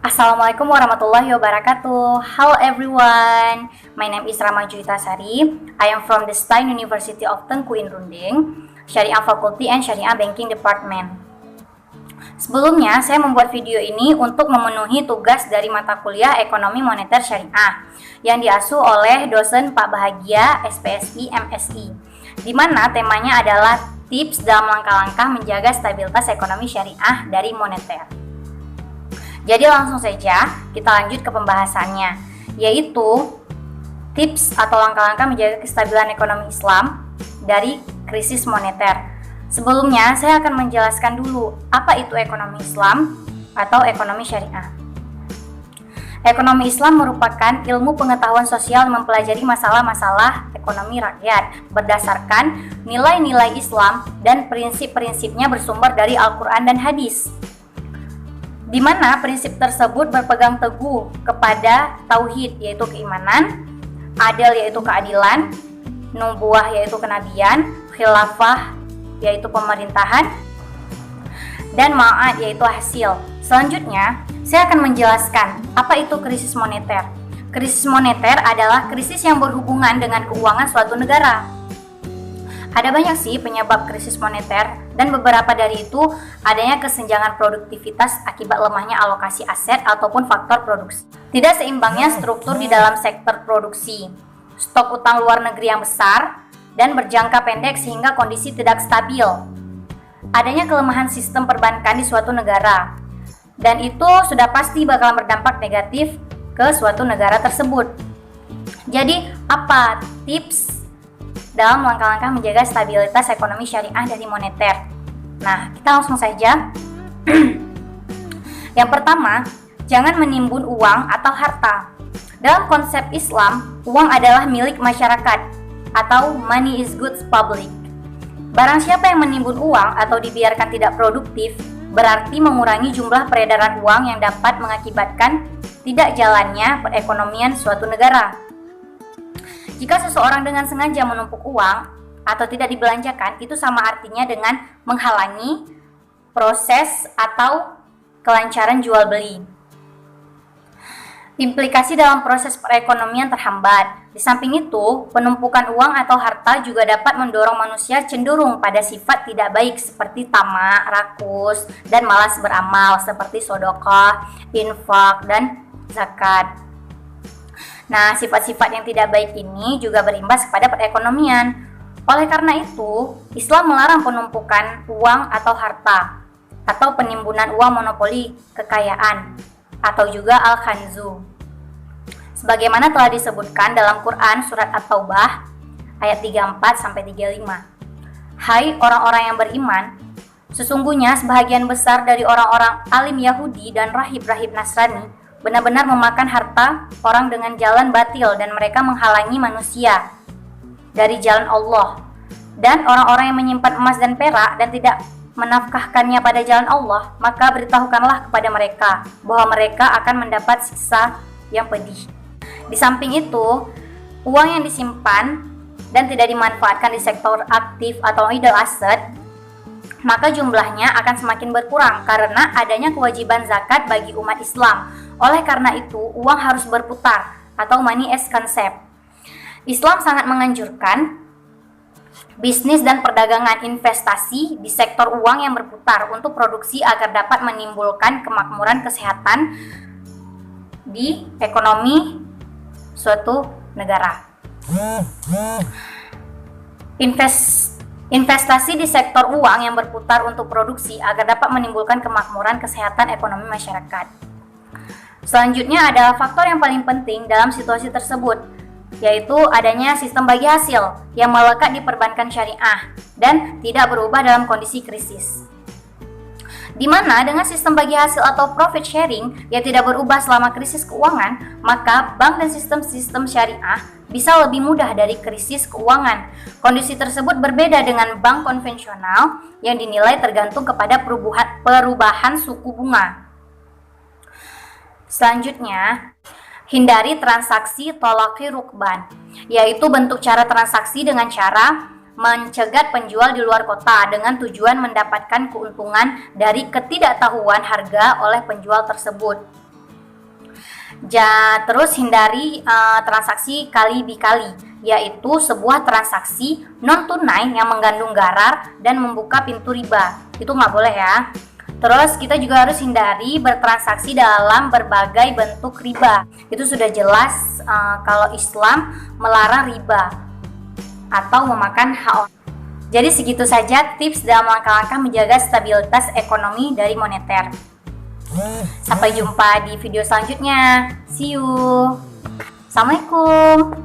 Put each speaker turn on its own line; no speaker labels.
Assalamualaikum warahmatullahi wabarakatuh. Hello everyone. My name is Rama Juitasari. I am from the Stein University of Tengku Inrunding, Syariah Faculty and Syariah Banking Department. Sebelumnya, saya membuat video ini untuk memenuhi tugas dari mata kuliah Ekonomi Moneter Syariah yang diasuh oleh dosen Pak Bahagia, SPSI, MSI, di mana temanya adalah tips dalam langkah-langkah menjaga stabilitas ekonomi syariah dari moneter. Jadi langsung saja kita lanjut ke pembahasannya, yaitu tips atau langkah-langkah menjaga kestabilan ekonomi Islam dari krisis moneter. Sebelumnya saya akan menjelaskan dulu apa itu ekonomi Islam atau ekonomi syariah. Ekonomi Islam merupakan ilmu pengetahuan sosial mempelajari masalah-masalah ekonomi rakyat berdasarkan nilai-nilai Islam dan prinsip-prinsipnya bersumber dari Al-Quran dan Hadis, di mana prinsip tersebut berpegang teguh kepada tauhid yaitu keimanan, adil yaitu keadilan, nubuwah yaitu kenabian, khilafah yaitu pemerintahan, dan ma'ad yaitu hasil. Selanjutnya, saya akan menjelaskan apa itu krisis moneter. Krisis moneter adalah krisis yang berhubungan dengan keuangan suatu negara. Ada banyak sih penyebab krisis moneter, dan beberapa dari itu adanya kesenjangan produktivitas akibat lemahnya alokasi aset ataupun faktor produksi. Tidak seimbangnya struktur di dalam sektor produksi, stok utang luar negeri yang besar, dan berjangka pendek sehingga kondisi tidak stabil. Adanya kelemahan sistem perbankan di suatu negara, dan itu sudah pasti bakal berdampak negatif ke suatu negara tersebut. Jadi, apa tips dalam langkah-langkah menjaga stabilitas ekonomi syariah dari moneter? Nah, kita langsung saja. Yang pertama, jangan menimbun uang atau harta. Dalam konsep Islam, uang adalah milik masyarakat atau money is goods public. Barang siapa yang menimbun uang atau dibiarkan tidak produktif, berarti mengurangi jumlah peredaran uang yang dapat mengakibatkan tidak jalannya perekonomian suatu negara. Jika seseorang dengan sengaja menumpuk uang atau tidak dibelanjakan, itu sama artinya dengan menghalangi proses atau kelancaran jual beli. Implikasi dalam proses perekonomian terhambat. Di samping itu, penumpukan uang atau harta juga dapat mendorong manusia cenderung pada sifat tidak baik seperti tamak, rakus, dan malas beramal seperti sedekah, infak, dan zakat. Nah, sifat-sifat yang tidak baik ini juga berimbas kepada perekonomian. Oleh karena itu, Islam melarang penumpukan uang atau harta atau penimbunan uang monopoli kekayaan atau juga al-khanzu. Sebagaimana telah disebutkan dalam Quran surat At-Taubah ayat 34-35. Hai orang-orang yang beriman, sesungguhnya sebahagian besar dari orang-orang alim Yahudi dan rahib-rahib Nasrani benar-benar memakan harta orang dengan jalan batil, dan mereka menghalangi manusia dari jalan Allah. Dan orang-orang yang menyimpan emas dan perak dan tidak menafkahkannya pada jalan Allah, maka beritahukanlah kepada mereka bahwa mereka akan mendapat siksa yang pedih. Di samping itu, uang yang disimpan dan tidak dimanfaatkan di sektor aktif atau idle asset, maka jumlahnya akan semakin berkurang karena adanya kewajiban zakat bagi umat Islam. Oleh karena itu, uang harus berputar atau money as concept. Islam sangat menganjurkan bisnis dan perdagangan investasi di sektor uang yang berputar untuk produksi agar dapat menimbulkan kemakmuran kesehatan di ekonomi suatu negara. Investasi di sektor uang yang berputar untuk produksi agar dapat menimbulkan kemakmuran kesehatan ekonomi masyarakat. Selanjutnya adalah faktor yang paling penting dalam situasi tersebut, yaitu adanya sistem bagi hasil yang melekat di perbankan syariah dan tidak berubah dalam kondisi krisis. Di mana dengan sistem bagi hasil atau profit sharing yang tidak berubah selama krisis keuangan, maka bank dan sistem-sistem syariah bisa lebih mudah dari krisis keuangan. Kondisi tersebut berbeda dengan bank konvensional yang dinilai tergantung kepada perubahan suku bunga. Selanjutnya, hindari transaksi tolaki rukban, yaitu bentuk cara transaksi dengan cara mencegat penjual di luar kota dengan tujuan mendapatkan keuntungan dari ketidaktahuan harga oleh penjual tersebut. Terus hindari transaksi kali bikali, yaitu sebuah transaksi non tunai yang mengandung garar dan membuka pintu riba. Itu nggak boleh ya. Terus kita juga harus hindari bertransaksi dalam berbagai bentuk riba. Itu sudah jelas kalau Islam melarang riba atau memakan hak orang. Jadi segitu saja tips dalam langkah-langkah menjaga stabilitas ekonomi dari moneter. Sampai jumpa di video selanjutnya. See you. Assalamualaikum.